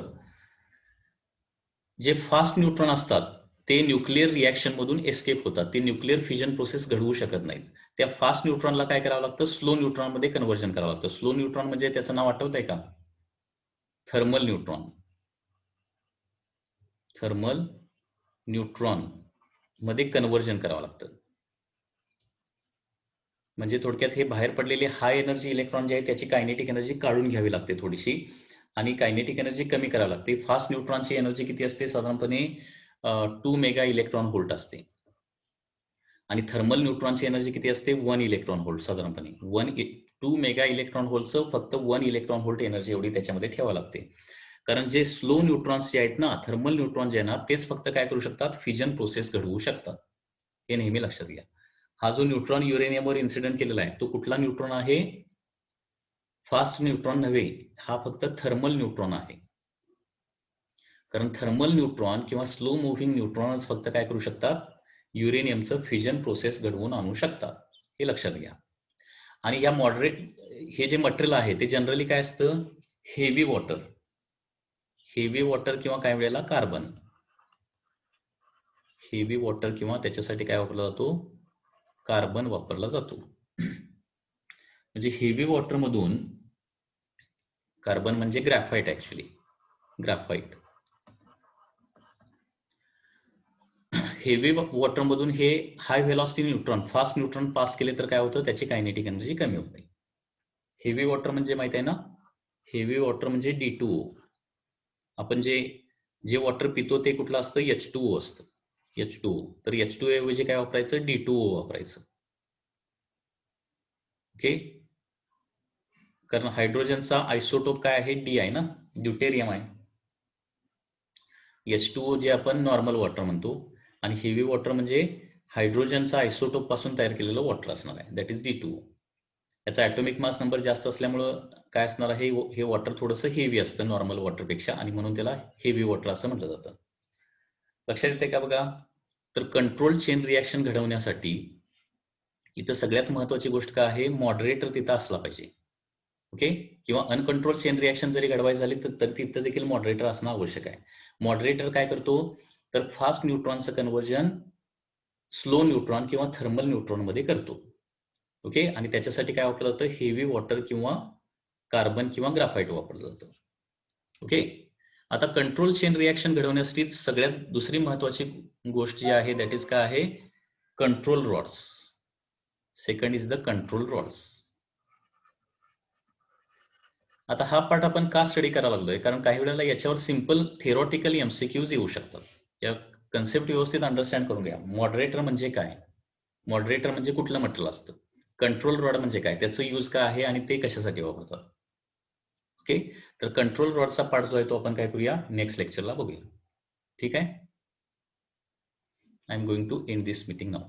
S1: जे फास्ट न्यूट्रॉन असतात ते न्यूक्लिअर रिॲक्शन मधून एस्केप होतात, ते न्यूक्लिअर फ्युजन प्रोसेस घडवू शकत नाहीत. त्या फास्ट न्यूट्रॉनला काय करावं लागतं, स्लो न्यूट्रॉन मध्ये कन्व्हर्जन करावं लागतं. स्लो न्यूट्रॉन म्हणजे त्याचं नाव आठवतंय का, थर्मल न्यूट्रॉन. थर्मल न्यूट्रॉन मध्ये कन्व्हर्जन करावं लागतं. म्हणजे थोडक्यात हे बाहेर पडलेले हाय एनर्जी इलेक्ट्रॉन जे आहे त्याची कायनेटिक एनर्जी काढून घ्यावी लागते थोडीशी, आणि कायनेटिक एनर्जी कमी करावी लागते. फास्ट न्यूट्रॉनची एनर्जी किती असते? साधारणपणे 2 मेगा इलेक्ट्रॉन व्होल्ट असते. आणि थर्मल न्यूट्रॉनची एनर्जी किती असते? 1 इलेक्ट्रॉन व्होल्ट साधारणपणे. 2 मेगा इलेक्ट्रॉन व्होल्टचं फक्त 1 इलेक्ट्रॉन व्होल्ट एनर्जी एवढी त्याच्यामध्ये ठेवावी लागते. कारण जे स्लो न्यूट्रॉन्स जे आहेत ना, थर्मल न्यूट्रॉन जे आहे ना, तेच फक्त काय करू शकतात? फिजन प्रोसेस घडवू शकतात. हे नेहमी लक्षात घ्या. हा जो न्यूट्रॉन युरेनियमवर इन्सिडेंट केलेला आहे, तो कुठला न्यूट्रॉन आहे? फास्ट न्यूट्रॉन नव्हे, हा फक्त थर्मल न्यूट्रॉन आहे. कारण थर्मल न्यूट्रॉन किंवा स्लो मुव्हिंग न्यूट्रॉनच फक्त काय करू शकतात? युरेनियमचं फिजन प्रोसेस घडवून आणू शकतात. हे लक्षात घ्या. आणि या मॉडरेट हे जे मटेरियल आहे ते जनरली काय असतं? हेवी वॉटर किंवा काही वेळेला कार्बन. हेवी वॉटर किंवा त्याच्यासाठी काय वापरला जातो? कार्बन वापरला जातो. म्हणजे हेवी वॉटर मधून कार्बन म्हणजे graphite, actually graphite. Heavy water मधून हे high velocity neutron, fast neutron pass केले तर काय होतं? त्याची कायनेटिक एनर्जी कमी होते. हेवी वॉटर म्हणजे माहित आहे ना? हेवी वॉटर म्हणजे D2O. आपण जे वॉटर पितो ते कुठलं असतं? H2O असतं. H2O. तर H2O ऐवजी काय वापरायचं? D2O वापरायचं. ओके. कारण हायड्रोजनचा आयसोटोप काय आहे? D आहे ना, ड्यूटेरियम आहे. H2O जे आपण नॉर्मल वॉटर म्हणतो, आणि हेवी वॉटर म्हणजे हायड्रोजनचा आयसोटोप पासून तयार केलेलं वॉटर असणार आहे, दॅट इज D2O. याचा ॲटॉमिक मास नंबर जास्त असल्यामुळं काय असणार आहे? हे वॉटर थोडंसं हेवी असतं नॉर्मल वॉटरपेक्षा, आणि म्हणून त्याला हेवी वॉटर असं म्हटलं जातं. लक्षात येते का बघा? तर कंट्रोल चेन रिॲक्शन घडवण्यासाठी इथं सगळ्यात महत्वाची गोष्ट काय आहे? मॉडरेटर तिथं असला पाहिजे. ओके. किंवा अनकंट्रोल चेन रिॲक्शन जरी घडवायची झाली तर तिथं देखील मॉडरेटर असणं आवश्यक आहे. मॉडरेटर काय करतो? तर फास्ट न्यूट्रॉनचं कन्व्हर्जन स्लो न्यूट्रॉन किंवा थर्मल न्यूट्रॉन मध्ये करतो. ओके. आणि त्याच्यासाठी काय वापरलं जातं? हेवी वॉटर किंवा कार्बन किंवा ग्राफाइट वापरलं जातं. ओके. आता कंट्रोल चेन रिॲक्शन घडवण्यासाठी सगळ्यात दुसरी महत्वाची गोष्ट जी आहे दॅट इज काय आहे? Control rods. Second is the control rods. आता हा पार्ट आपण का स्टडी करायला लागलोय? कारण काही वेळेला याच्यावर सिंपल थिअरॉटिकल MCQs येऊ शकतात. या कन्सेप्ट व्यवस्थित अंडरस्टँड करून घ्या. मॉडरेटर म्हणजे काय? मॉडरेटर म्हणजे कुठलं मटेरियल असतं? कंट्रोल रॉड म्हणजे काय? त्याचं यूज काय आहे आणि ते कशासाठी वापरतात? ओके. तर कंट्रोल रॉडचा पार्ट जो आहे तो आपण काय करूया? नेक्स्ट लेक्चरला बघूया. ठीक आहे? I am going to end this meeting now.